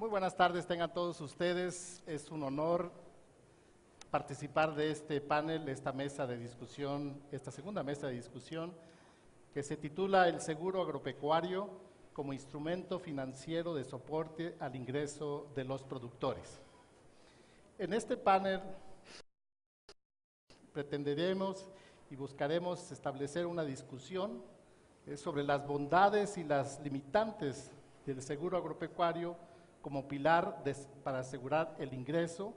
Muy buenas tardes, tengan todos ustedes. Es un honor participar de este panel, esta mesa de discusión, esta segunda mesa de discusión, que se titula El seguro agropecuario como instrumento financiero de soporte al ingreso de los productores. En este panel pretenderemos y buscaremos establecer una discusión sobre las bondades y las limitantes del seguro agropecuario como pilar para asegurar el ingreso,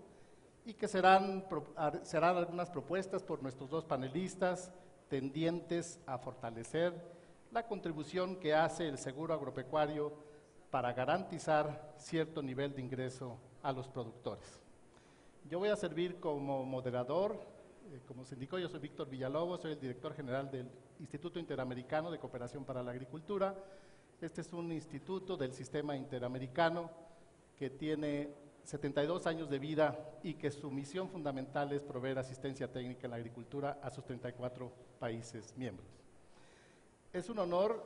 y que serán algunas propuestas por nuestros dos panelistas tendientes a fortalecer la contribución que hace el seguro agropecuario para garantizar cierto nivel de ingreso a los productores. Yo voy a servir como moderador. Como se indicó, yo soy Víctor Villalobos, soy el director general del Instituto Interamericano de Cooperación para la Agricultura. Este es un instituto del sistema interamericano que tiene 72 años de vida y que su misión fundamental es proveer asistencia técnica en la agricultura a sus 34 países miembros. Es un honor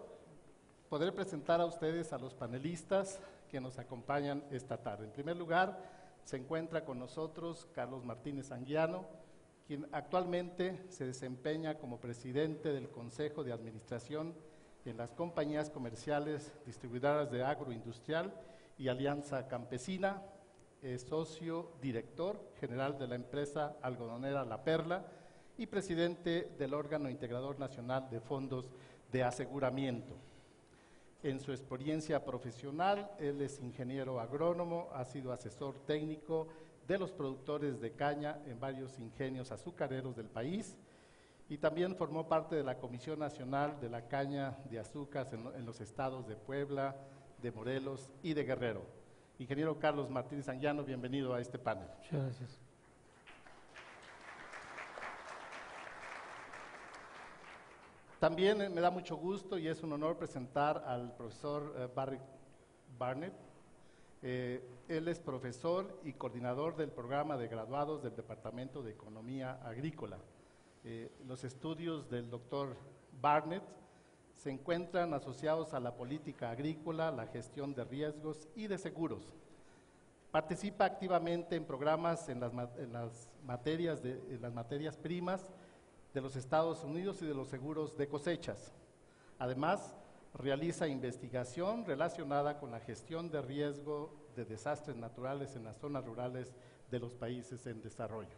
poder presentar a ustedes a los panelistas que nos acompañan esta tarde. En primer lugar, se encuentra con nosotros Carlos Martínez Anguiano, quien actualmente se desempeña como presidente del Consejo de Administración en las compañías comerciales distribuidoras de agroindustrial y Alianza Campesina. Es socio director general de la empresa algodonera La Perla y presidente del órgano integrador nacional de fondos de aseguramiento. En su experiencia profesional, él es ingeniero agrónomo, ha sido asesor técnico de los productores de caña en varios ingenios azucareros del país, y también formó parte de la Comisión Nacional de la Caña de Azúcar en los estados de Puebla, de Morelos y de Guerrero. Ingeniero Carlos Martínez Anguiano, bienvenido a este panel. Muchas gracias. También me da mucho gusto y es un honor presentar al profesor Barry Barnett. Él es profesor y coordinador del programa de graduados del Departamento de Economía Agrícola. Los estudios del doctor Barnett se encuentran asociados a la política agrícola, la gestión de riesgos y de seguros. Participa activamente en programas en las materias primas de los Estados Unidos y de los seguros de cosechas. Además, realiza investigación relacionada con la gestión de riesgo de desastres naturales en las zonas rurales de los países en desarrollo.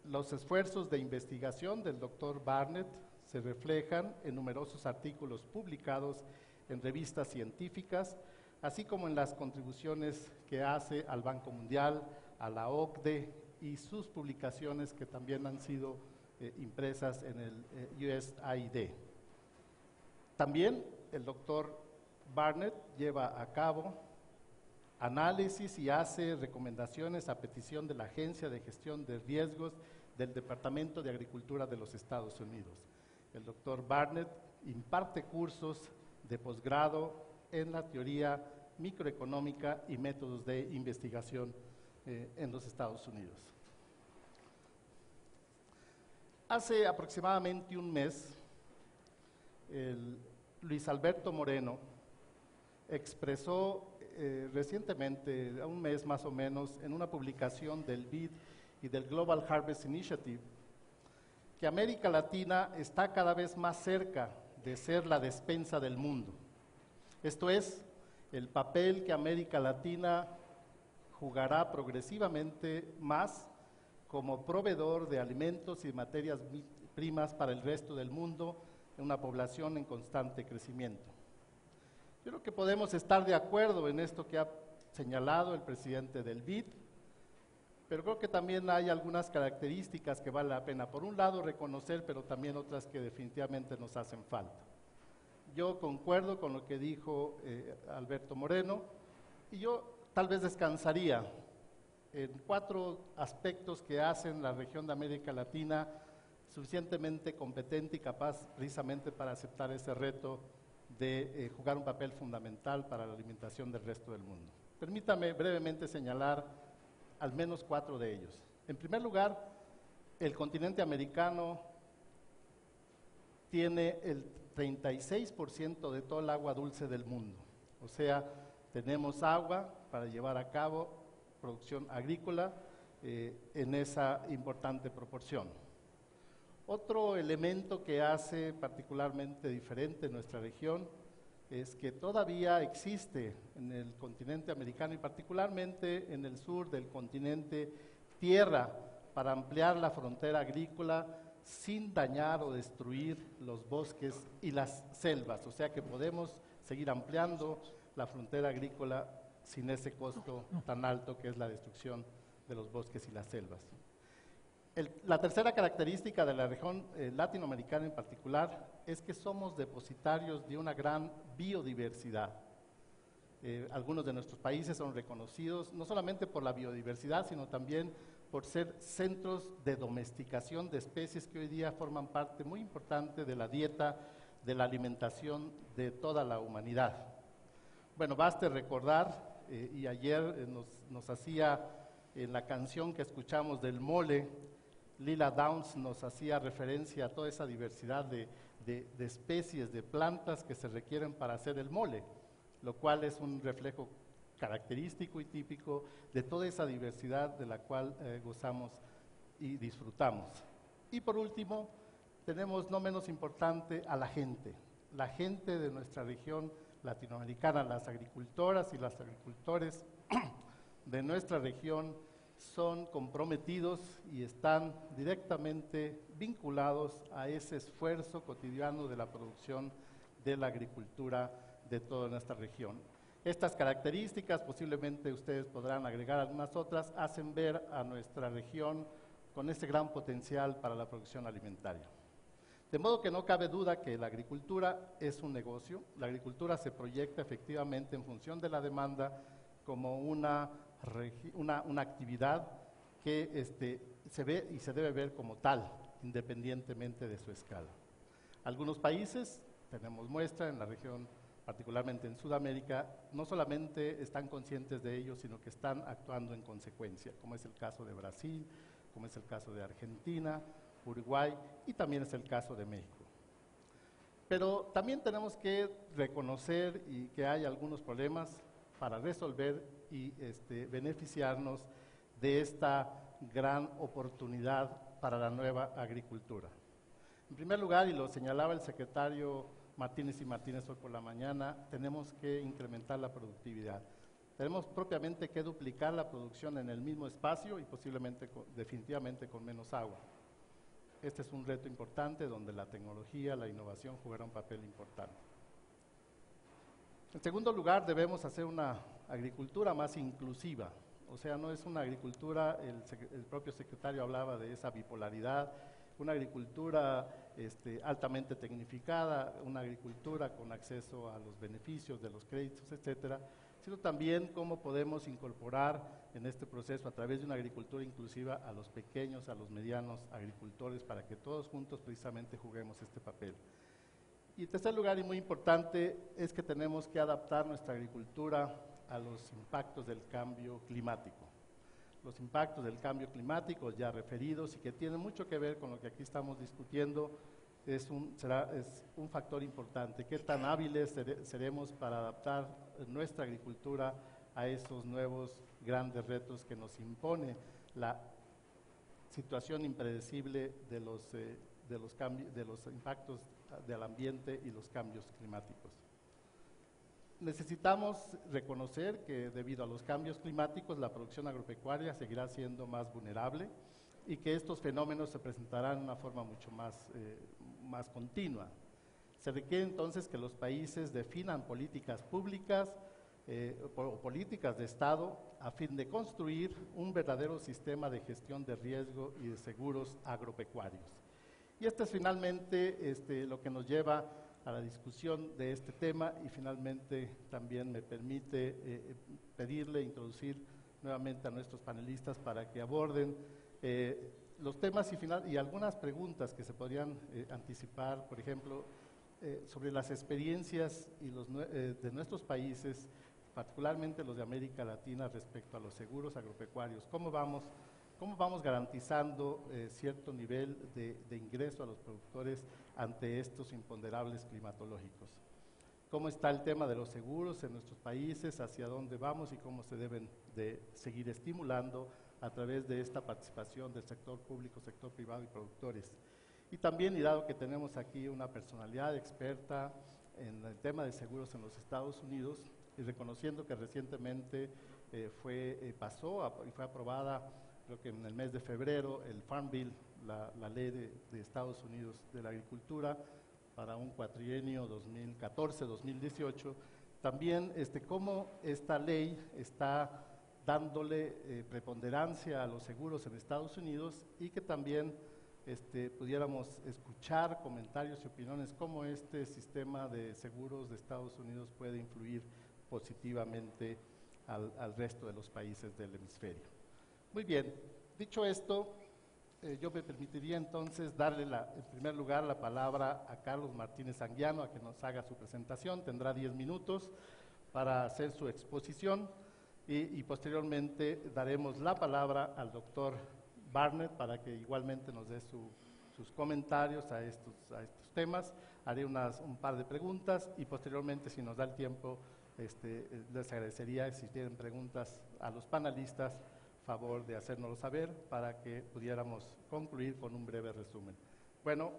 Los esfuerzos de investigación del doctor Barnett se reflejan en numerosos artículos publicados en revistas científicas, así como en las contribuciones que hace al Banco Mundial, a la OCDE, y sus publicaciones que también han sido impresas en el USAID. También el doctor Barnett lleva a cabo análisis y hace recomendaciones a petición de la Agencia de Gestión de Riesgos del Departamento de Agricultura de los Estados Unidos. El doctor Barnett imparte cursos de posgrado en la teoría microeconómica y métodos de investigación en los Estados Unidos. Hace aproximadamente un mes, Luis Alberto Moreno expresó recientemente, un mes más o menos, en una publicación del BID y del Global Harvest Initiative, que América Latina está cada vez más cerca de ser la despensa del mundo. Esto es, el papel que América Latina jugará progresivamente más como proveedor de alimentos y materias primas para el resto del mundo, en una población en constante crecimiento. Yo creo que podemos estar de acuerdo en esto que ha señalado el presidente del BID, pero creo que también hay algunas características que vale la pena, por un lado, reconocer, pero también otras que definitivamente nos hacen falta. Yo concuerdo con lo que dijo Alberto Moreno, y yo tal vez descansaría en 4 aspectos que hacen la región de América Latina suficientemente competente y capaz precisamente para aceptar ese reto de jugar un papel fundamental para la alimentación del resto del mundo. Permítame brevemente señalar al menos 4 de ellos. En primer lugar, el continente americano tiene el 36% de todo el agua dulce del mundo. O sea, tenemos agua para llevar a cabo producción agrícola en esa importante proporción. Otro elemento que hace particularmente diferente nuestra región es que todavía existe en el continente americano y particularmente en el sur del continente tierra para ampliar la frontera agrícola sin dañar o destruir los bosques y las selvas, o sea que podemos seguir ampliando la frontera agrícola sin ese costo tan alto que es la destrucción de los bosques y las selvas. La tercera característica de la región latinoamericana en particular es que somos depositarios de una gran biodiversidad. Algunos de nuestros países son reconocidos no solamente por la biodiversidad, sino también por ser centros de domesticación de especies que hoy día forman parte muy importante de la dieta, de la alimentación de toda la humanidad. Bueno, baste recordar, y ayer nos hacía en la canción que escuchamos del mole, Lila Downs nos hacía referencia a toda esa diversidad de especies de plantas que se requieren para hacer el mole, lo cual es un reflejo característico y típico de toda esa diversidad de la cual gozamos y disfrutamos. Y por último, tenemos no menos importante a la gente de nuestra región latinoamericana, las agricultoras y los agricultores de nuestra región son comprometidos y están directamente vinculados a ese esfuerzo cotidiano de la producción de la agricultura de toda nuestra región. Estas características, posiblemente ustedes podrán agregar algunas otras, hacen ver a nuestra región con ese gran potencial para la producción alimentaria. De modo que no cabe duda que la agricultura es un negocio, la agricultura se proyecta efectivamente en función de la demanda como una actividad que se ve y se debe ver como tal, independientemente de su escala. Algunos países, tenemos muestra en la región, particularmente en Sudamérica, no solamente están conscientes de ello, sino que están actuando en consecuencia, como es el caso de Brasil, como es el caso de Argentina, Uruguay y también es el caso de México. Pero también tenemos que reconocer y que hay algunos problemas para resolver y beneficiarnos de esta gran oportunidad para la nueva agricultura. En primer lugar, y lo señalaba el secretario Martínez y Martínez hoy por la mañana, tenemos que incrementar la productividad. Tenemos propiamente que duplicar la producción en el mismo espacio y posiblemente, definitivamente, con menos agua. Este es un reto importante donde la tecnología, la innovación jugará un papel importante. En segundo lugar, debemos hacer una agricultura más inclusiva, o sea, no es una agricultura, el propio secretario hablaba de esa bipolaridad, una agricultura altamente tecnificada, una agricultura con acceso a los beneficios de los créditos, etcétera, sino también cómo podemos incorporar en este proceso a través de una agricultura inclusiva a los pequeños, a los medianos agricultores para que todos juntos precisamente juguemos este papel. Y en tercer lugar, y muy importante, es que tenemos que adaptar nuestra agricultura a los impactos del cambio climático. Los impactos del cambio climático ya referidos y que tienen mucho que ver con lo que aquí estamos discutiendo, es un factor importante. ¿Qué tan hábiles seremos para adaptar nuestra agricultura a esos nuevos grandes retos que nos impone la situación impredecible de los impactos del ambiente y los cambios climáticos? Necesitamos reconocer que debido a los cambios climáticos la producción agropecuaria seguirá siendo más vulnerable y que estos fenómenos se presentarán de una forma mucho más continua. Se requiere entonces que los países definan políticas públicas o políticas de Estado a fin de construir un verdadero sistema de gestión de riesgo y de seguros agropecuarios. Y esto es finalmente lo que nos lleva a la discusión de este tema y finalmente también me permite pedirle introducir nuevamente a nuestros panelistas para que aborden los temas y algunas preguntas que se podrían anticipar, por ejemplo, sobre las experiencias de nuestros países, particularmente los de América Latina, respecto a los seguros agropecuarios. ¿Cómo vamos garantizando cierto nivel de ingreso a los productores ante estos imponderables climatológicos? cómo está el tema de los seguros en nuestros países, hacia dónde vamos y cómo se deben de seguir estimulando a través de esta participación del sector público, sector privado y productores. Y también, y dado que tenemos aquí una personalidad experta en el tema de seguros en los Estados Unidos, y reconociendo que recientemente pasó y fue aprobada, creo que en el mes de febrero, el Farm Bill, la ley de Estados Unidos de la agricultura, para un cuatrienio 2014-2018, también cómo esta ley está dándole preponderancia a los seguros en Estados Unidos y que también pudiéramos escuchar comentarios y opiniones cómo este sistema de seguros de Estados Unidos puede influir positivamente al resto de los países del hemisferio. Muy bien, dicho esto, yo me permitiría entonces darle en primer lugar la palabra a Carlos Martínez Anguiano a que nos haga su presentación. Tendrá 10 minutos para hacer su exposición y posteriormente daremos la palabra al doctor Barnett para que igualmente nos dé sus comentarios a estos temas. Haré un par de preguntas y posteriormente, si nos da el tiempo, les agradecería si tienen preguntas a los panelistas, favor de hacérnoslo saber para que pudiéramos concluir con un breve resumen. Bueno,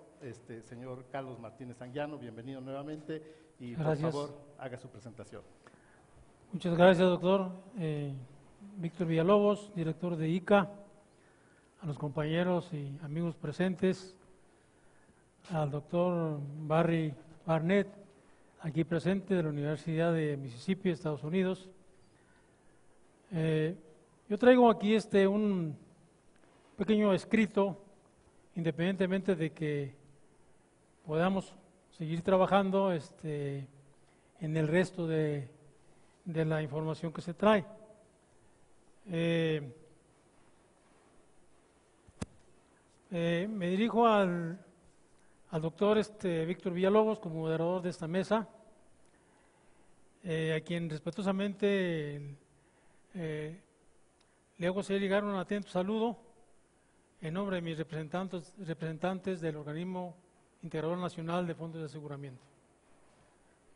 señor Carlos Martínez Anguiano, bienvenido nuevamente y gracias. Por favor haga su presentación. Muchas gracias, doctor. Víctor Villalobos, director de ICA, a los compañeros y amigos presentes, al doctor Barry Barnett, aquí presente de la Universidad de Mississippi, Estados Unidos. Yo traigo aquí un pequeño escrito, independientemente de que podamos seguir trabajando en el resto de la información que se trae. Me dirijo al doctor Víctor Villalobos como moderador de esta mesa, a quien respetuosamente le hago llegar un atento saludo en nombre de mis representantes del Organismo Integrador Nacional de Fondos de Aseguramiento.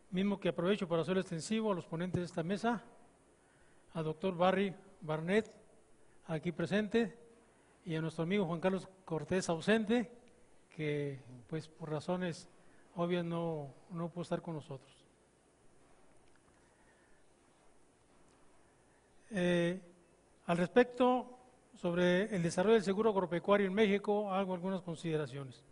Mismo que aprovecho para hacer extensivo a los ponentes de esta mesa, al doctor Barry Barnett, aquí presente, y a nuestro amigo Juan Carlos Cortés, ausente, que pues por razones obvias no pudo estar con nosotros. Al respecto, sobre el desarrollo del seguro agropecuario en México, hago algunas consideraciones.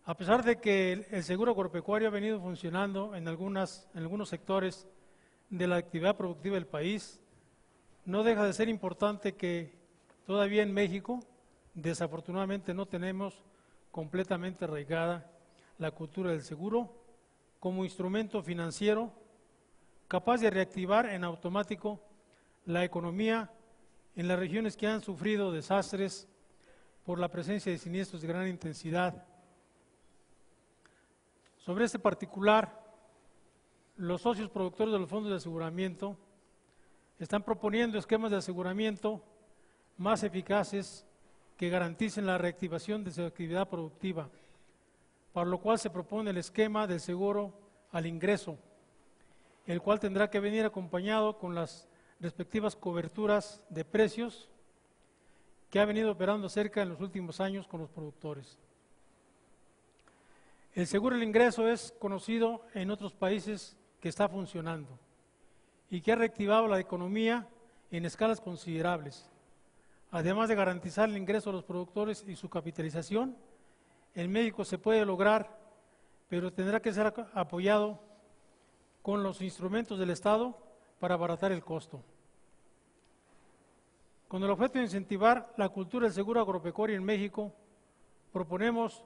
A pesar de que el seguro agropecuario ha venido funcionando en algunos sectores de la actividad productiva del país, no deja de ser importante que todavía en México, desafortunadamente, no tenemos completamente arraigada la cultura del seguro como instrumento financiero capaz de reactivar en automático la economía en las regiones que han sufrido desastres por la presencia de siniestros de gran intensidad. Sobre este particular, los socios productores de los fondos de aseguramiento están proponiendo esquemas de aseguramiento más eficaces que garanticen la reactivación de su actividad productiva, para lo cual se propone el esquema del seguro al ingreso, el cual tendrá que venir acompañado con las respectivas coberturas de precios que ha venido operando cerca en los últimos años con los productores. El seguro al ingreso es conocido en otros países que está funcionando y que ha reactivado la economía en escalas considerables. Además de garantizar el ingreso a los productores y su capitalización, en México se puede lograr, pero tendrá que ser apoyado con los instrumentos del Estado para abaratar el costo. Con el objeto de incentivar la cultura del seguro agropecuario en México, proponemos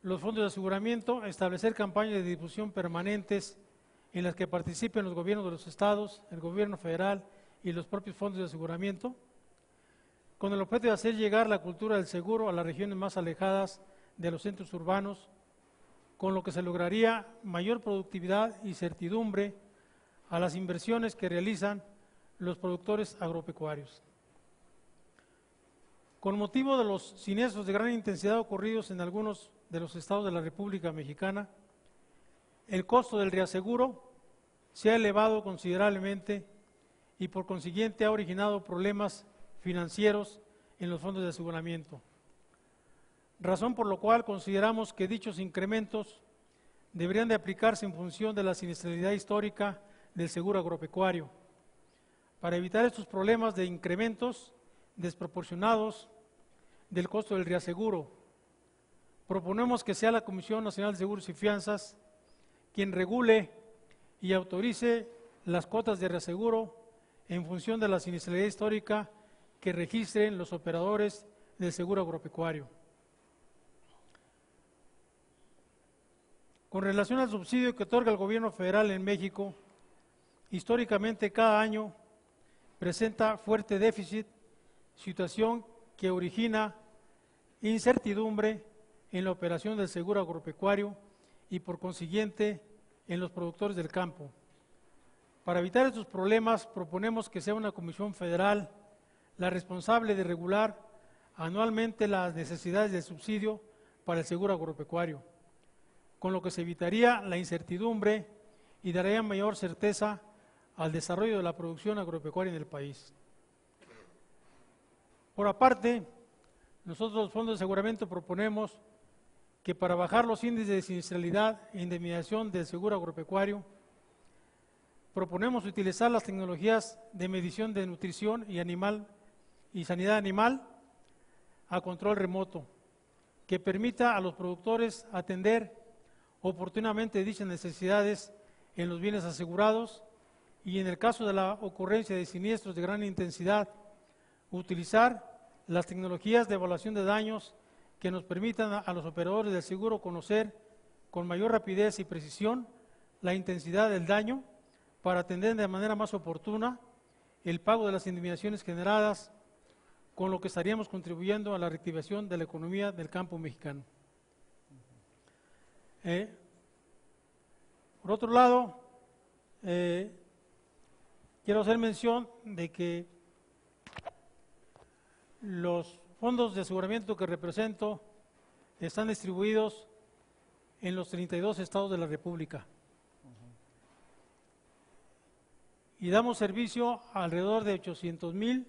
los fondos de aseguramiento, establecer campañas de difusión permanentes en las que participen los gobiernos de los estados, el gobierno federal y los propios fondos de aseguramiento, con el objeto de hacer llegar la cultura del seguro a las regiones más alejadas de los centros urbanos, con lo que se lograría mayor productividad y certidumbre a las inversiones que realizan los productores agropecuarios. Con motivo de los siniestros de gran intensidad ocurridos en algunos de los estados de la República Mexicana, el costo del reaseguro se ha elevado considerablemente y por consiguiente ha originado problemas financieros en los fondos de aseguramiento, razón por la cual consideramos que dichos incrementos deberían de aplicarse en función de la siniestralidad histórica del seguro agropecuario. Para evitar estos problemas de incrementos desproporcionados del costo del reaseguro, proponemos que sea la Comisión Nacional de Seguros y Fianzas quien regule y autorice las cuotas de reaseguro en función de la siniestralidad histórica que registren los operadores del seguro agropecuario. Con relación al subsidio que otorga el gobierno federal en México, históricamente cada año presenta fuerte déficit, situación que origina incertidumbre en la operación del seguro agropecuario y por consiguiente en los productores del campo. Para evitar estos problemas proponemos que sea una comisión federal la responsable de regular anualmente las necesidades de subsidio para el seguro agropecuario, con lo que se evitaría la incertidumbre y daría mayor certeza al desarrollo de la producción agropecuaria en el país. Por aparte, nosotros los fondos de aseguramiento proponemos que para bajar los índices de siniestralidad e indemnización del seguro agropecuario, proponemos utilizar las tecnologías de medición de nutrición y sanidad animal a control remoto, que permita a los productores atender oportunamente dichas necesidades en los bienes asegurados y en el caso de la ocurrencia de siniestros de gran intensidad, utilizar las tecnologías de evaluación de daños que nos permitan a los operadores del seguro conocer con mayor rapidez y precisión la intensidad del daño para atender de manera más oportuna el pago de las indemnizaciones generadas, con lo que estaríamos contribuyendo a la reactivación de la economía del campo mexicano. Por otro lado, quiero hacer mención de que los fondos de aseguramiento que represento están distribuidos en los 32 estados de la República. Y damos servicio a alrededor de 800,000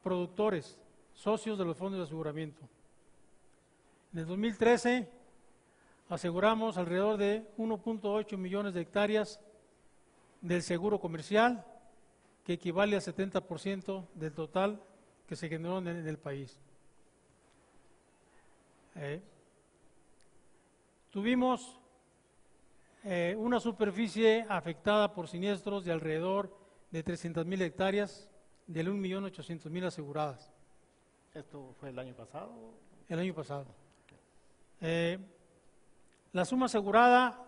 productores, socios de los fondos de aseguramiento. En el 2013 aseguramos alrededor de 1.8 millones de hectáreas del seguro comercial, que equivale al 70% del total que se generó en el país. Tuvimos una superficie afectada por siniestros de alrededor de 300,000 hectáreas, de 1.800.000 aseguradas. ¿Esto fue el año pasado? El año pasado. La suma asegurada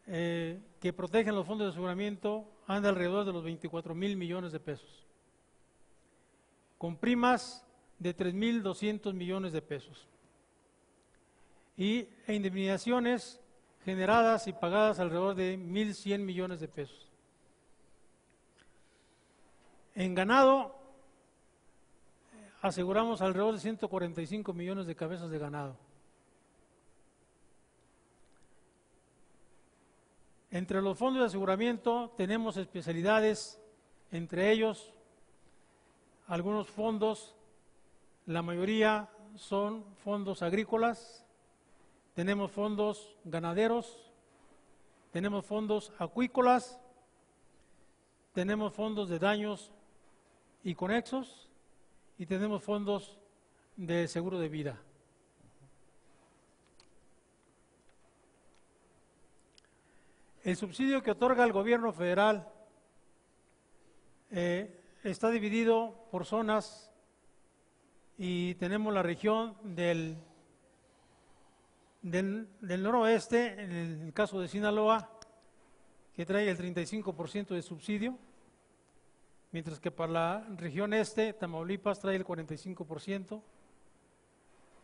que protegen los fondos de aseguramiento anda alrededor de los 24,000 millones de pesos, con primas de 3,200 millones de pesos e indemnizaciones generadas y pagadas alrededor de 1,100 millones de pesos. En ganado aseguramos alrededor de 145 millones de cabezas de ganado. Entre los fondos de aseguramiento tenemos especialidades, entre ellos algunos fondos, la mayoría son fondos agrícolas, tenemos fondos ganaderos, tenemos fondos acuícolas, tenemos fondos de daños y conexos y tenemos fondos de seguro de vida. El subsidio que otorga el gobierno federal está dividido por zonas y tenemos la región del noroeste, en el caso de Sinaloa, que trae el 35% de subsidio, mientras que para la región este, Tamaulipas trae el 45%,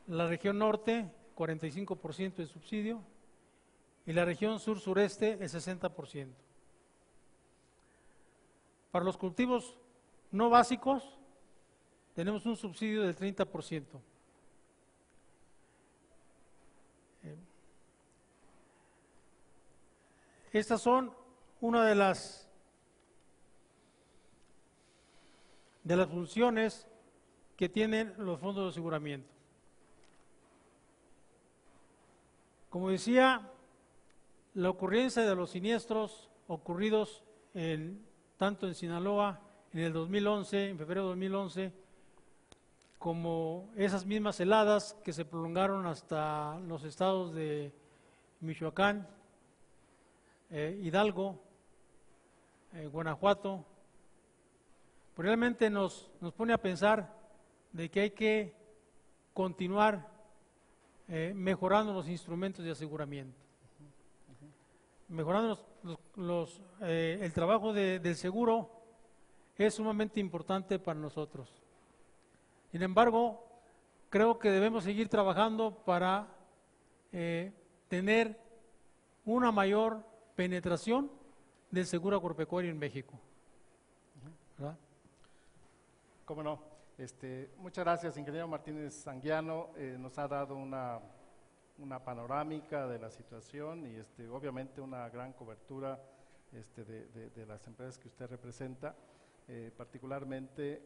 la región norte, 45% de subsidio, y la región sur-sureste, el 60%. Para los cultivos no básicos, tenemos un subsidio del 30%. Estas son una de las funciones que tienen los fondos de aseguramiento. Como decía, la ocurrencia de los siniestros ocurridos tanto en Sinaloa en el 2011, en febrero de 2011, como esas mismas heladas que se prolongaron hasta los estados de Michoacán, Hidalgo, Guanajuato, pues realmente nos pone a pensar de que hay que continuar mejorando los instrumentos de aseguramiento, mejorando el trabajo del seguro es sumamente importante para nosotros. Sin embargo, creo que debemos seguir trabajando para tener una mayor penetración del seguro agropecuario en México. ¿Verdad? ¿Cómo no? Muchas gracias, ingeniero Martínez Anguiano. Nos ha dado una panorámica de la situación y obviamente una gran cobertura de las empresas que usted representa, particularmente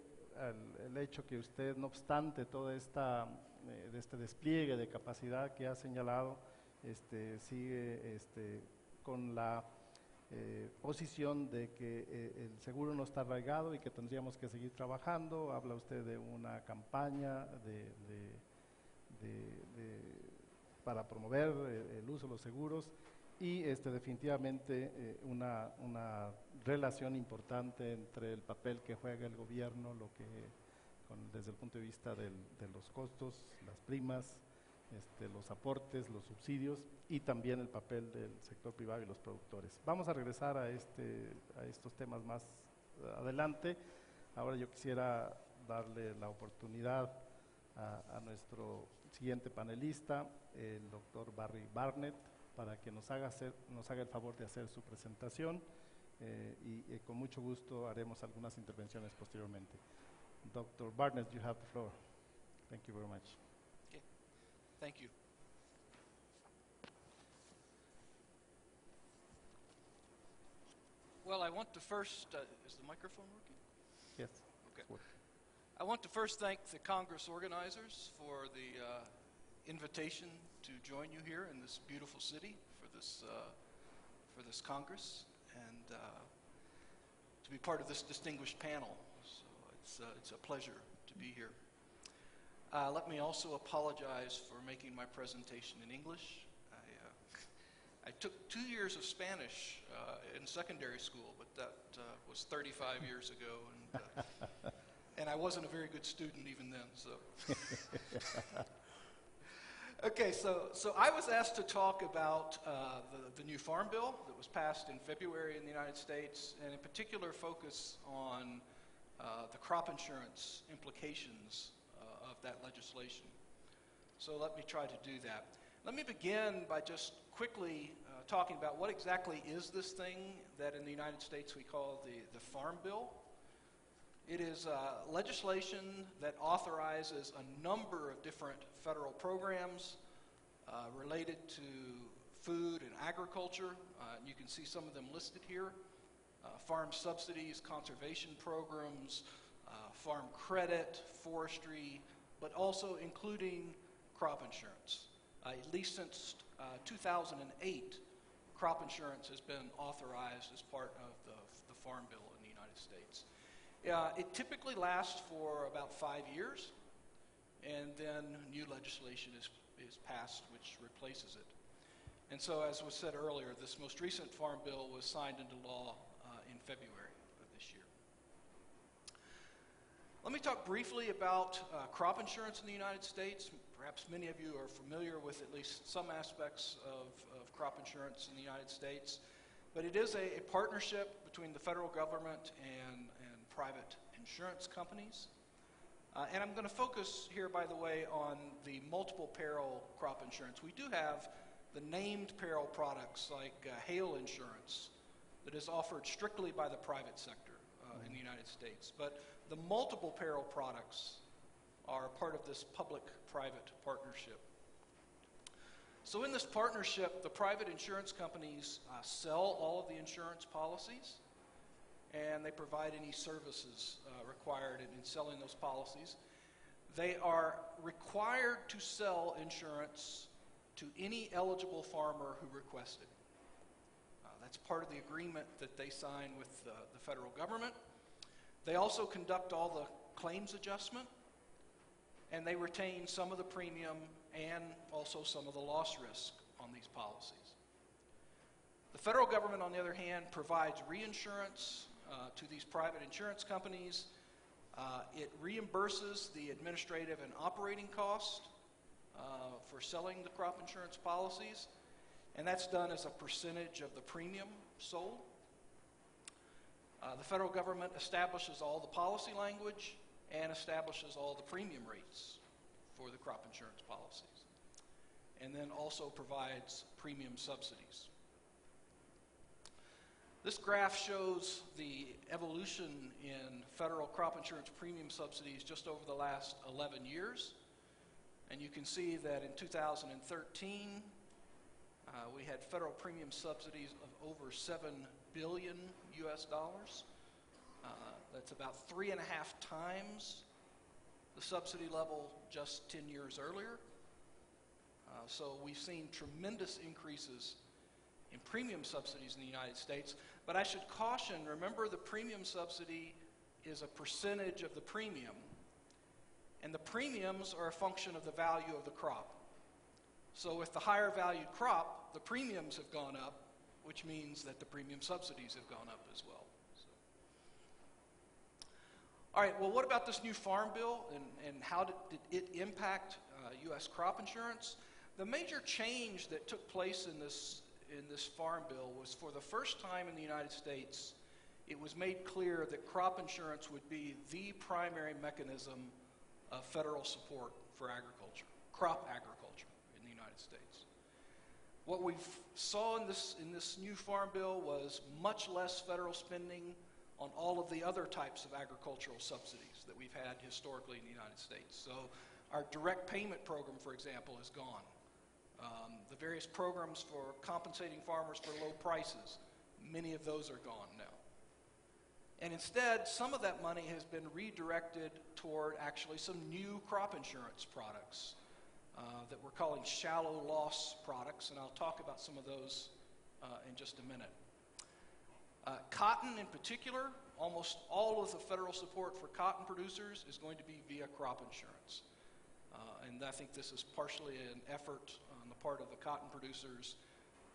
el hecho que usted, no obstante todo de este despliegue de capacidad que ha señalado, sigue con la posición de que el seguro no está arraigado y que tendríamos que seguir trabajando. Habla usted de una campaña para promover el uso de los seguros y definitivamente una relación importante entre el papel que juega el gobierno, desde el punto de vista de los costos, las primas, los aportes, los subsidios y también el papel del sector privado y los productores. Vamos a regresar a estos temas más adelante. Ahora yo quisiera darle la oportunidad a nuestro siguiente panelista, el doctor Barry Barnett, para que nos haga el favor de hacer su presentación y con mucho gusto haremos algunas intervenciones posteriormente. Dr. Barnett, you have the floor. Thank you very much. Okay. Thank you. Well, I want to first, is the microphone working? Yes. Okay. I want to first thank the Congress organizers for the invitation to join you here in this beautiful city for this Congress and to be part of this distinguished panel. So it's a pleasure to be here. Let me also apologize for making my presentation in English. I took 2 years of Spanish in secondary school, but that was 35 years ago, and I wasn't a very good student even then. So, okay, so I was asked to talk about the new Farm Bill that was passed in February in the United States, and in particular focus on the crop insurance implications of that legislation. So let me try to do that. Let me begin by just quickly talking about what exactly is this thing that in the United States we call the Farm Bill. It is legislation that authorizes a number of different federal programs related to food and agriculture. You can see some of them listed here. Farm subsidies, conservation programs, farm credit, forestry, but also including crop insurance. At least since 2008, crop insurance has been authorized as part of the Farm Bill in the United States. It typically lasts for about 5 years, and then new legislation is passed which replaces it. And so, as was said earlier, this most recent Farm Bill was signed into law in February of this year. Let me talk briefly about crop insurance in the United States. Perhaps many of you are familiar with at least some aspects of crop insurance in the United States, but it is a partnership between the federal government and private insurance companies. And I'm going to focus here, by the way, on the multiple peril crop insurance. We do have the named peril products like hail insurance that is offered strictly by the private sector in the United States. But the multiple peril products are part of this public-private partnership. So in this partnership, the private insurance companies sell all of the insurance policies, and they provide any services required in selling those policies. They are required to sell insurance to any eligible farmer who requests it. That's part of the agreement that they sign with the federal government. They also conduct all the claims adjustment, and they retain some of the premium and also some of the loss risk on these policies. The federal government, on the other hand, provides reinsurance to these private insurance companies. It reimburses the administrative and operating cost for selling the crop insurance policies, and that's done as a percentage of the premium sold. The federal government establishes all the policy language and establishes all the premium rates for the crop insurance policies, and then also provides premium subsidies. This graph shows the evolution in federal crop insurance premium subsidies just over the last 11 years. And you can see that in 2013, we had federal premium subsidies of over $7 billion US. That's about 3.5 times the subsidy level just 10 years earlier. So we've seen tremendous increases in premium subsidies in the United States. But I should caution, remember, the premium subsidy is a percentage of the premium, and the premiums are a function of the value of the crop. So with the higher valued crop, the premiums have gone up, which means that the premium subsidies have gone up as well. So. All right, well, what about this new farm bill, and how did it impact U.S. crop insurance? The major change that took place in this farm bill was, for the first time in the United States, it was made clear that crop insurance would be the primary mechanism of federal support for agriculture, crop agriculture in the United States. What we saw in this new farm bill was much less federal spending on all of the other types of agricultural subsidies that we've had historically in the United States. So our direct payment program, for example, is gone. The various programs for compensating farmers for low prices, many of those are gone now. And instead, some of that money has been redirected toward actually some new crop insurance products that we're calling shallow loss products, and I'll talk about some of those in just a minute. Cotton in particular, almost all of the federal support for cotton producers is going to be via crop insurance. And I think this is partially an effort on the part of the cotton producers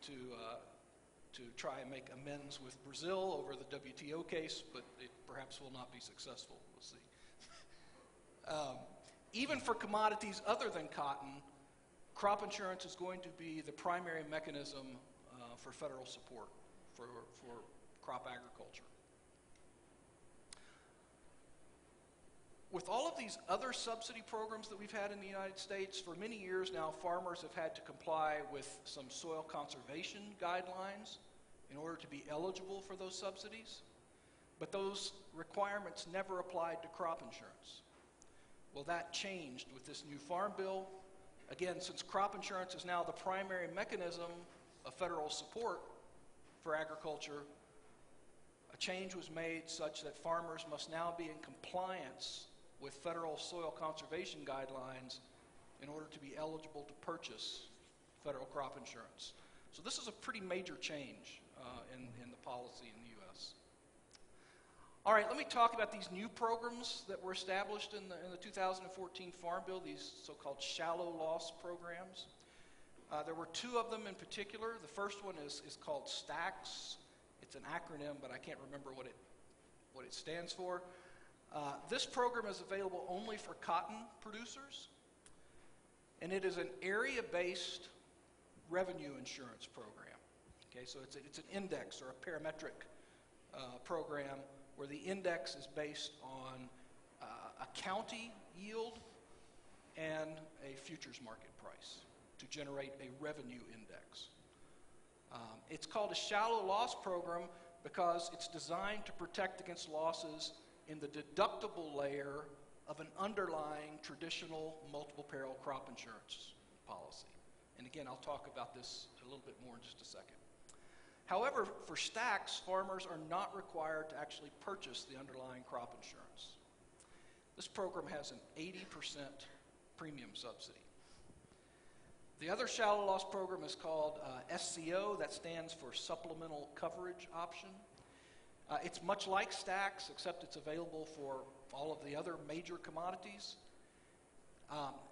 to try and make amends with Brazil over the WTO case, but it perhaps will not be successful. We'll see. Even for commodities other than cotton, crop insurance is going to be the primary mechanism for federal support for crop agriculture. With all of these other subsidy programs that we've had in the United States, for many years now, farmers have had to comply with some soil conservation guidelines in order to be eligible for those subsidies. But those requirements never applied to crop insurance. Well, that changed with this new farm bill. Again, since crop insurance is now the primary mechanism of federal support for agriculture, a change was made such that farmers must now be in compliance with federal soil conservation guidelines in order to be eligible to purchase federal crop insurance. So this is a pretty major change in the policy in the U.S. All right, let me talk about these new programs that were established in the 2014 Farm Bill, these so-called shallow loss programs. There were two of them in particular. The first one is called STAX. It's an acronym, but I can't remember what it stands for. This program is available only for cotton producers, and it is an area-based revenue insurance program. Okay, so it's an index or a parametric program where the index is based on a county yield and a futures market price to generate a revenue index. It's called a shallow loss program because it's designed to protect against losses in the deductible layer of an underlying traditional multiple peril crop insurance policy. And again, I'll talk about this a little bit more in just a second. However, for stacks, farmers are not required to actually purchase the underlying crop insurance. This program has an 80% premium subsidy. The other shallow loss program is called SCO, that stands for Supplemental Coverage Option. It's much like stacks, except it's available for all of the other major commodities.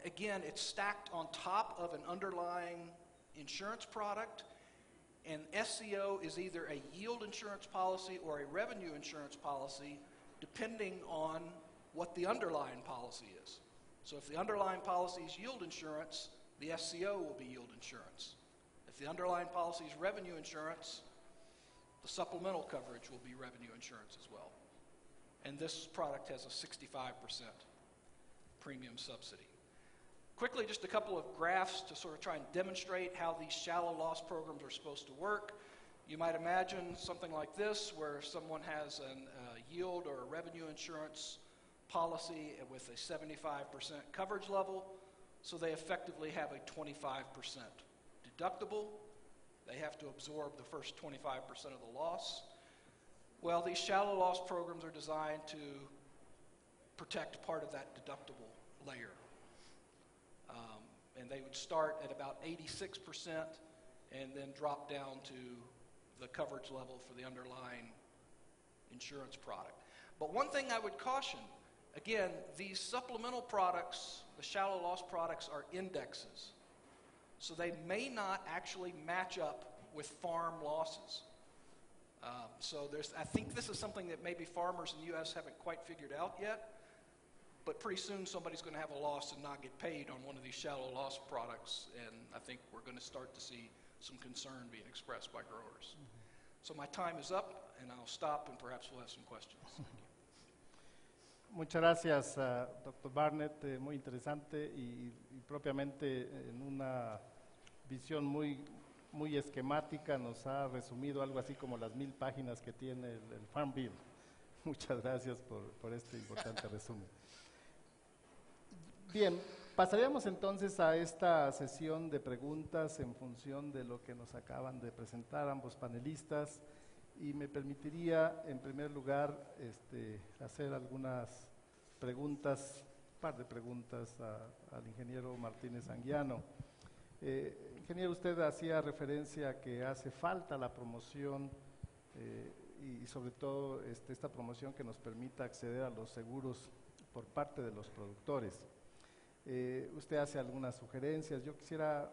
Again, it's stacked on top of an underlying insurance product, and SCO is either a yield insurance policy or a revenue insurance policy, depending on what the underlying policy is. So if the underlying policy is yield insurance, the SCO will be yield insurance. If the underlying policy is revenue insurance, the supplemental coverage will be revenue insurance as well. And this product has a 65% premium subsidy. Quickly, just a couple of graphs to sort of try and demonstrate how these shallow loss programs are supposed to work. You might imagine something like this, where someone has a yield or a revenue insurance policy with a 75% coverage level, so they effectively have a 25% deductible. They have to absorb the first 25% of the loss. Well, these shallow loss programs are designed to protect part of that deductible layer. And they would start at about 86% and then drop down to the coverage level for the underlying insurance product. But one thing I would caution, again, these supplemental products, the shallow loss products, are indexes. So they may not actually match up with farm losses. So I think this is something that maybe farmers in the U.S. haven't quite figured out yet. But pretty soon somebody's going to have a loss and not get paid on one of these shallow loss products, and I think we're going to start to see some concern being expressed by growers. So my time is up, and I'll stop, and perhaps we'll have some questions. Thank you. Muchas gracias, Dr. Barnett. Muy interesante y propiamente en una visión muy esquemática nos ha resumido algo así como las 1000 páginas que tiene el Farm Bill. Muchas gracias por este importante resumen. Bien, pasaríamos entonces a esta sesión de preguntas en función de lo que nos acaban de presentar ambos panelistas, y me permitiría en primer lugar hacer algunas preguntas, un par de preguntas al ingeniero Martínez Anguiano. Ingeniero, usted hacía referencia a que hace falta la promoción y sobre todo esta promoción que nos permita acceder a los seguros por parte de los productores. Usted hace algunas sugerencias. Yo quisiera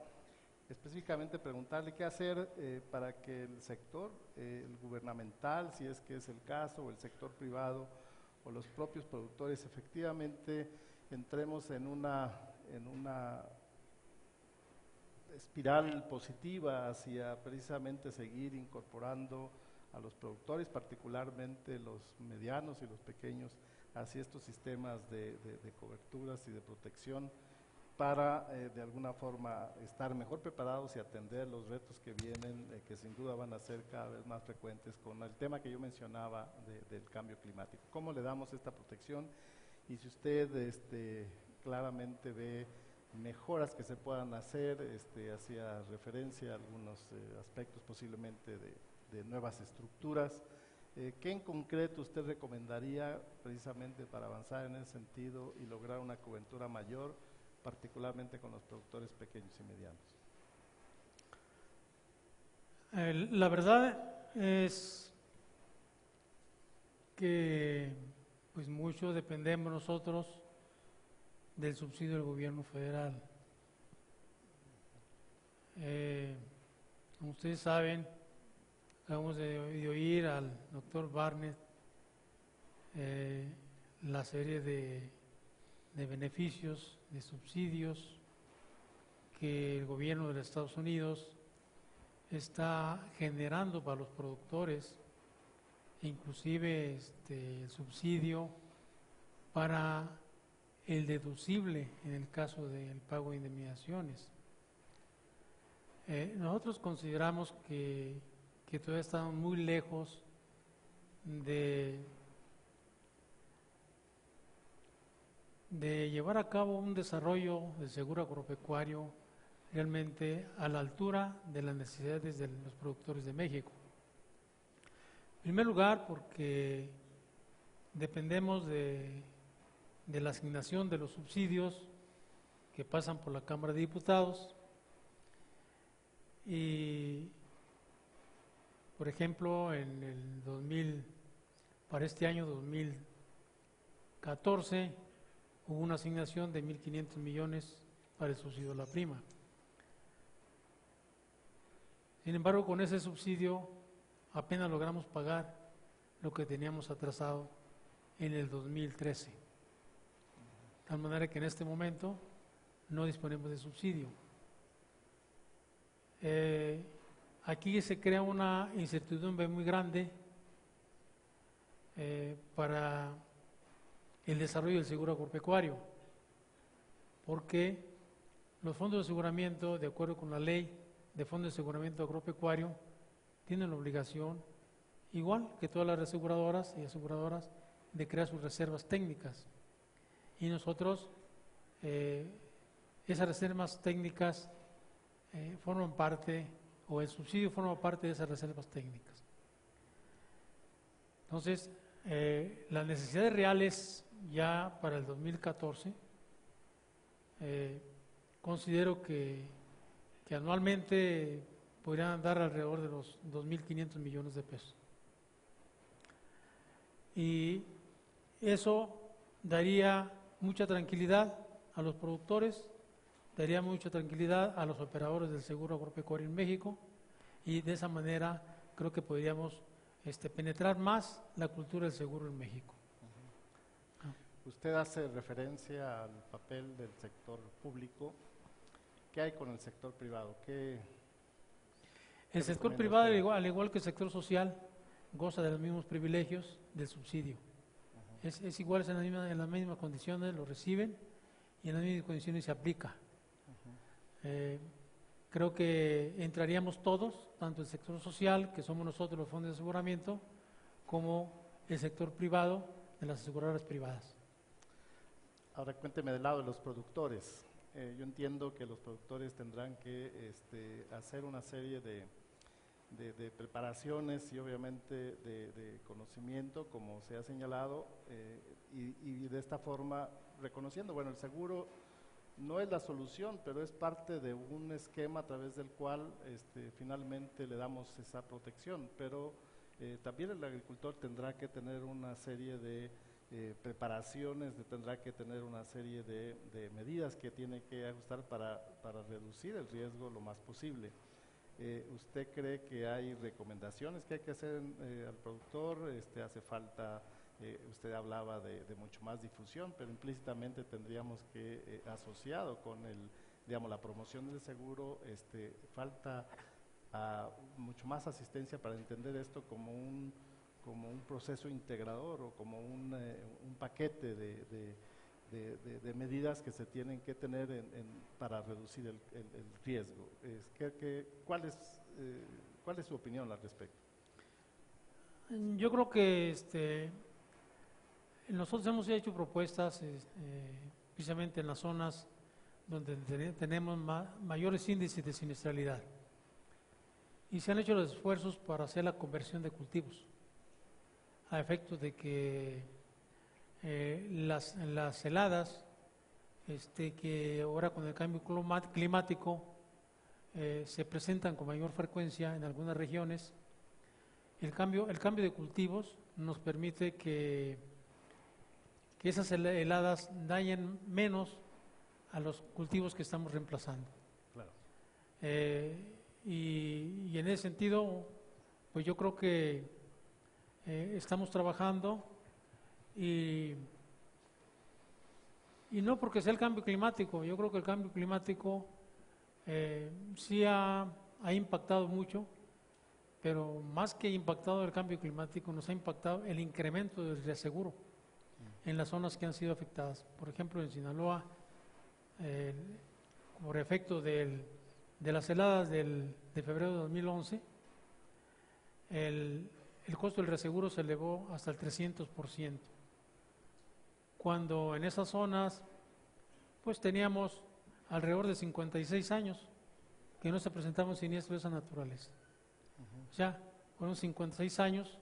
específicamente preguntarle qué hacer para que el sector, el gubernamental, si es que es el caso, o el sector privado, o los propios productores, efectivamente entremos en una espiral positiva hacia precisamente seguir incorporando a los productores, particularmente los medianos y los pequeños, hacia estos sistemas de coberturas y de protección para de alguna forma estar mejor preparados y atender los retos que vienen, que sin duda van a ser cada vez más frecuentes con el tema que yo mencionaba del cambio climático. ¿Cómo le damos esta protección? Y si usted claramente ve mejoras que se puedan hacer, hacía referencia a algunos aspectos posiblemente de nuevas estructuras. ¿Qué en concreto usted recomendaría precisamente para avanzar en ese sentido y lograr una cobertura mayor, particularmente con los productores pequeños y medianos? La verdad es que pues mucho dependemos nosotros del subsidio del gobierno federal. Como ustedes saben, acabamos de oír al doctor Barnett la serie de beneficios, de subsidios que el gobierno de los Estados Unidos está generando para los productores, inclusive el subsidio para el deducible en el caso del pago de indemnizaciones. Nosotros consideramos que todavía estamos muy lejos de llevar a cabo un desarrollo del seguro agropecuario realmente a la altura de las necesidades de los productores de México. En primer lugar, porque dependemos de la asignación de los subsidios que pasan por la Cámara de Diputados y, por ejemplo, en el 2000, para este año 2014, hubo una asignación de 1.500 millones para el subsidio a la prima. Sin embargo, con ese subsidio apenas logramos pagar lo que teníamos atrasado en el 2013. De tal manera que en este momento no disponemos de subsidio. Aquí se crea una incertidumbre muy grande para el desarrollo del seguro agropecuario, porque los fondos de aseguramiento, de acuerdo con la ley de fondos de aseguramiento agropecuario, tienen la obligación, igual que todas las aseguradoras y aseguradoras, de crear sus reservas técnicas. Y nosotros, esas reservas técnicas forman parte, o el subsidio forma parte de esas reservas técnicas. Entonces, las necesidades reales ya para el 2014, considero que anualmente podrían andar alrededor de los 2.500 millones de pesos. Y eso daría mucha tranquilidad a los productores, daría mucha tranquilidad a los operadores del seguro agropecuario en México, y de esa manera creo que podríamos penetrar más la cultura del seguro en México. Usted hace referencia al papel del sector público. ¿Qué hay con el sector privado? El sector privado, al igual que el sector social, goza de los mismos privilegios del subsidio. Es igual, es en las mismas condiciones, lo reciben y en las mismas condiciones se aplica. Creo que entraríamos todos, tanto el sector social, que somos nosotros los fondos de aseguramiento, como el sector privado de las aseguradoras privadas. Ahora cuénteme del lado de los productores. Yo entiendo que los productores tendrán que hacer una serie de preparaciones y obviamente de conocimiento, como se ha señalado, y de esta forma reconociendo, bueno, el seguro no es la solución, pero es parte de un esquema a través del cual finalmente le damos esa protección, pero también el agricultor tendrá que tener una serie de preparaciones, tendrá que tener una serie de medidas que tiene que ajustar para reducir el riesgo lo más posible. ¿Usted cree que hay recomendaciones que hay que hacer al productor? ¿Hace falta, usted hablaba de mucho más difusión, pero implícitamente tendríamos que, asociado con la promoción del seguro, falta mucho más asistencia para entender esto como un proceso integrador o como un paquete de medidas que se tienen que tener para reducir el riesgo. ¿Cuál es su opinión al respecto? Yo creo que nosotros hemos hecho propuestas precisamente en las zonas donde tenemos mayores índices de siniestralidad, y se han hecho los esfuerzos para hacer la conversión de cultivos a efectos de que las heladas que ahora con el cambio climático se presentan con mayor frecuencia en algunas regiones, el cambio de cultivos nos permite que esas heladas dañen menos a los cultivos que estamos reemplazando. Claro. Y en ese sentido, pues yo creo que estamos trabajando, y no porque sea el cambio climático. Yo creo que el cambio climático sí ha impactado mucho, pero más que impactado el cambio climático, nos ha impactado el incremento del reaseguro en las zonas que han sido afectadas. Por ejemplo, en Sinaloa, por efecto de las heladas de febrero de 2011, el costo del reaseguro se elevó hasta el 300%, cuando en esas zonas pues teníamos alrededor de 56 años que no se presentaban siniestros de esa naturaleza. O sea, fueron 56 años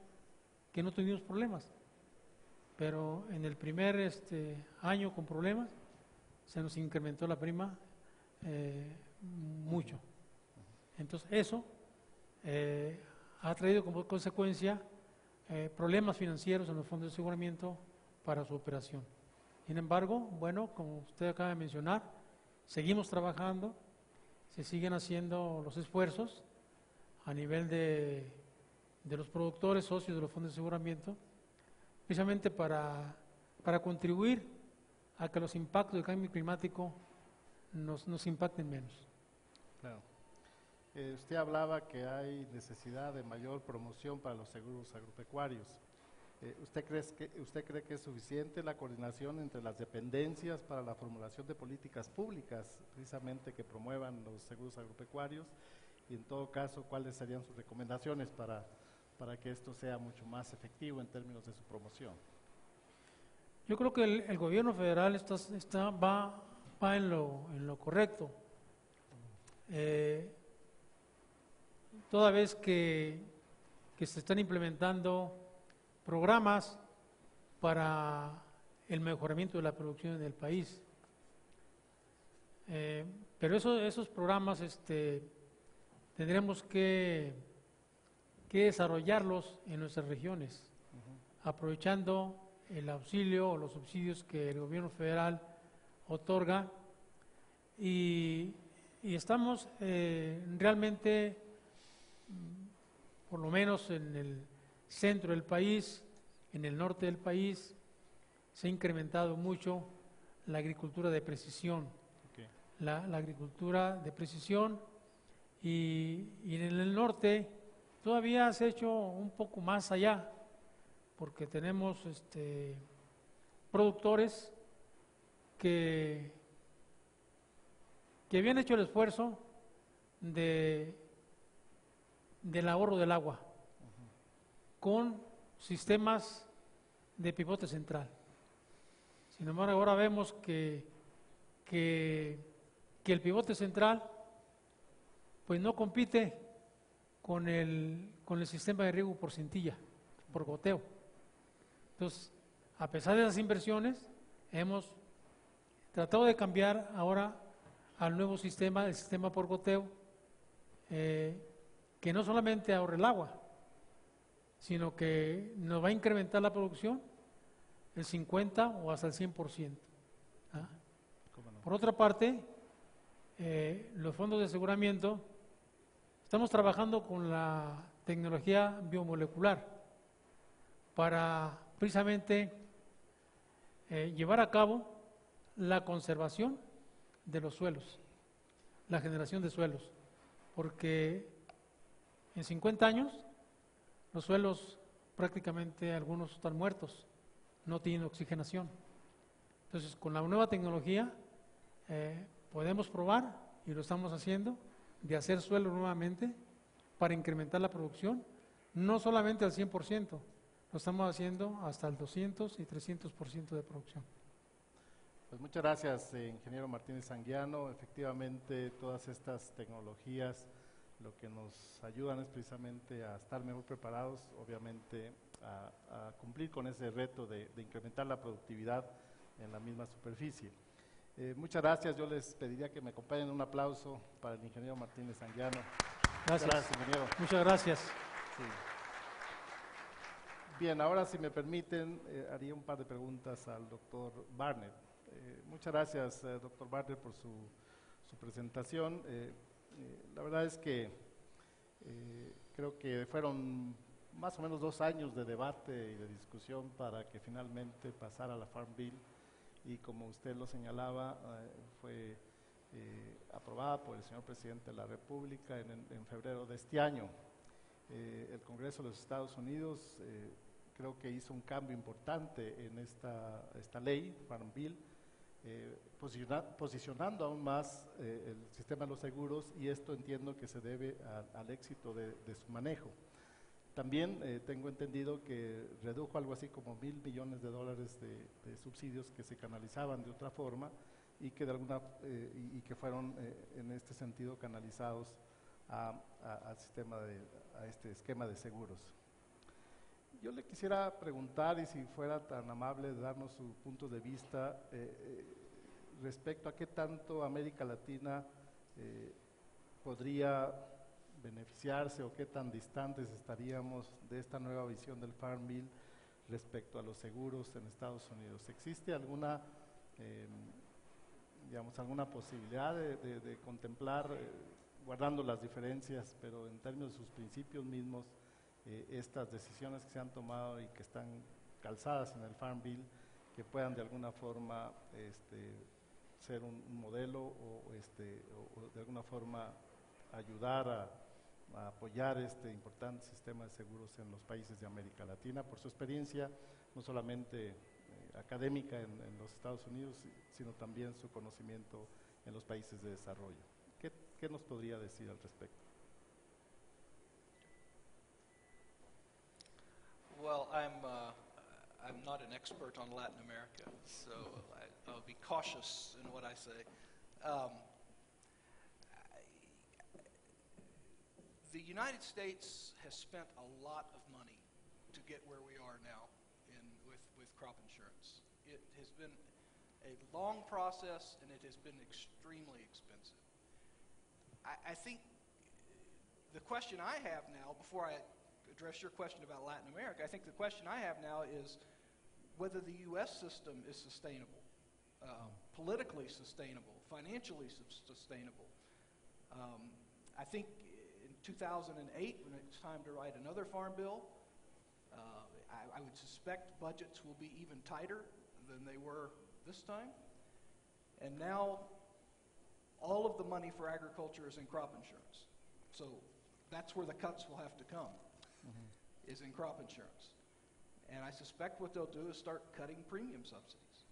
que no tuvimos problemas, pero en el primer año con problemas se nos incrementó la prima mucho. Entonces eso ha traído como consecuencia problemas financieros en los fondos de aseguramiento para su operación. Sin embargo, bueno, como usted acaba de mencionar, seguimos trabajando, se siguen haciendo los esfuerzos a nivel de los productores, socios de los fondos de aseguramiento, precisamente para contribuir a que los impactos del cambio climático nos impacten menos. Claro. Usted hablaba que hay necesidad de mayor promoción para los seguros agropecuarios. ¿Usted cree que es suficiente la coordinación entre las dependencias para la formulación de políticas públicas, precisamente que promuevan los seguros agropecuarios? Y en todo caso, ¿cuáles serían sus recomendaciones para que esto sea mucho más efectivo en términos de su promoción? Yo creo que el gobierno federal va en lo correcto. Toda vez que se están implementando programas para el mejoramiento de la producción en el país. Pero esos programas tendremos que desarrollarlos en nuestras regiones, aprovechando el auxilio o los subsidios que el gobierno federal otorga, y estamos realmente, por lo menos en el centro del país, en el norte del país, se ha incrementado mucho la agricultura de precisión. Okay. La agricultura de precisión, y en el norte todavía se ha hecho un poco más allá, porque tenemos productores que habían hecho el esfuerzo del ahorro del agua con sistemas de pivote central. Sin embargo, ahora vemos que el pivote central pues no compite con el sistema de riego por cintilla, por goteo. Entonces, a pesar de las inversiones, hemos tratado de cambiar ahora al nuevo sistema, el sistema por goteo, que no solamente ahorre el agua, sino que nos va a incrementar la producción el 50 o hasta el 100%. ¿Ah? ¿Cómo no? Por otra parte, los fondos de aseguramiento, estamos trabajando con la tecnología biomolecular para precisamente llevar a cabo la conservación de los suelos, la generación de suelos, porque en 50 años los suelos prácticamente algunos están muertos, no tienen oxigenación. Entonces, con la nueva tecnología podemos probar, y lo estamos haciendo, de hacer suelo nuevamente para incrementar la producción, no solamente al 100%, lo estamos haciendo hasta el 200 y 300% de producción. Pues muchas gracias, ingeniero Martínez Anguiano. Efectivamente, todas estas tecnologías lo que nos ayudan es precisamente a estar mejor preparados, obviamente a cumplir con ese reto de incrementar la productividad en la misma superficie. Muchas gracias. Yo les pediría que me acompañen en un aplauso para el ingeniero Martínez Anguiano. Gracias. Muchas gracias, ingeniero. Muchas gracias. Sí. Bien, ahora si me permiten, haría un par de preguntas al doctor Barnett. Muchas gracias, doctor Barnett, por su presentación. La verdad es que creo que fueron más o menos 2 años de debate y de discusión para que finalmente pasara la Farm Bill, y como usted lo señalaba, fue aprobada por el señor presidente de la República en febrero de este año. El Congreso de los Estados Unidos creo que hizo un cambio importante en esta ley, Farm Bill, posicionando aún más el sistema de los seguros, y esto entiendo que se debe al éxito de su manejo. También tengo entendido que redujo algo así como $1,000 millones de subsidios que se canalizaban de otra forma, y que y que fueron en este sentido canalizados al a este esquema de seguros. Yo le quisiera preguntar, y si fuera tan amable de darnos su punto de vista respecto a qué tanto América Latina podría beneficiarse o qué tan distantes estaríamos de esta nueva visión del Farm Bill respecto a los seguros en Estados Unidos. ¿Existe alguna, digamos, alguna posibilidad de contemplar, guardando las diferencias, pero en términos de sus principios mismos, estas decisiones que se han tomado y que están calzadas en el Farm Bill, que puedan de alguna forma ser un modelo o de alguna forma ayudar a apoyar este importante sistema de seguros en los países de América Latina, por su experiencia no solamente académica en los Estados Unidos, sino también su conocimiento en los países de desarrollo? ¿Qué nos podría decir al respecto? Well, I'm not an expert on Latin America, so I'll be cautious in what I say. The United States has spent a lot of money to get where we are now with crop insurance. It has been a long process, and it has been extremely expensive. I think the question I have now, before I address your question about Latin America, I think the question I have now is whether the U.S. system is sustainable, politically sustainable, financially sustainable. I think in 2008, when it's time to write another farm bill, I would suspect budgets will be even tighter than they were this time. And now all of the money for agriculture is in crop insurance. So that's where the cuts will have to come, is in crop insurance. And I suspect what they'll do is start cutting premium subsidies.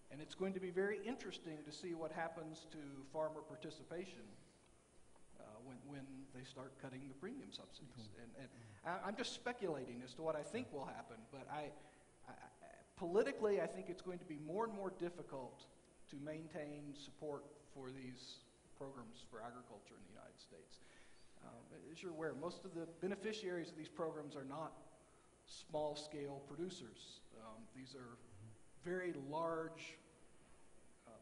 And it's going to be very interesting to see what happens to farmer participation when they start cutting the premium subsidies. And I'm just speculating as to what I think will happen, but politically I think it's going to be more and more difficult to maintain support for these programs for agriculture in the United States. As you're aware, most of the beneficiaries of these programs are not small-scale producers. These are very large,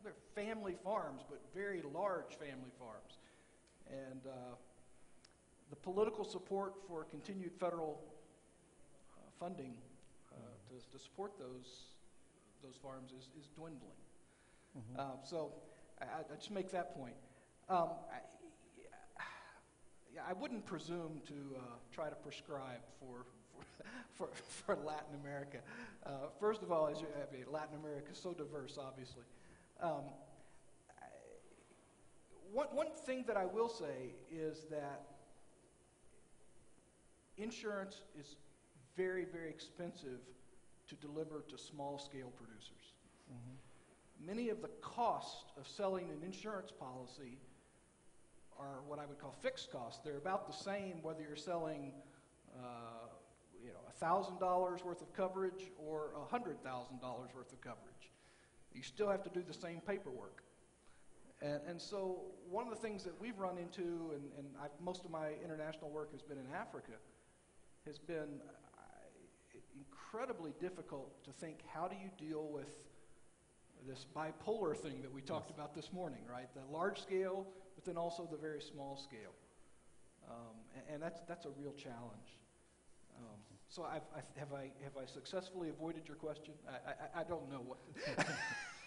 they're family farms, but very large family farms. And the political support for continued federal funding to support those farms is dwindling. So I just make that point. I wouldn't presume to try to prescribe for Latin America. First of all, as Latin America is so diverse, obviously. One thing that I will say is that insurance is very, very expensive to deliver to small-scale producers. Many of the costs of selling an insurance policy are what I would call fixed costs. They're about the same whether you're selling $1,000 worth of coverage or $100,000 worth of coverage. You still have to do the same paperwork. And so one of the things that we've run into, and most of my international work has been in Africa, has been incredibly difficult to think, how do you deal with this bipolar thing that we talked about this morning, right? The large scale, but then also the very small scale. And that's a real challenge. So have I successfully avoided your question? I don't know what.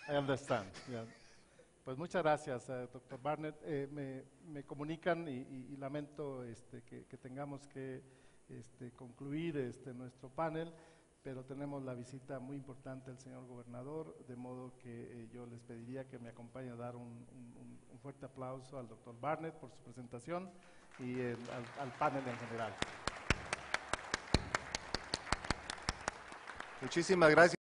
I understand. Yeah. Pues muchas gracias, Dr. Barnett. Me comunican y lamento que tengamos que concluir nuestro panel, pero tenemos la visita muy importante del señor gobernador, de modo que yo les pediría que me acompañen a dar un fuerte aplauso al Dr. Barnett por su presentación y al panel en general. Muchísimas gracias.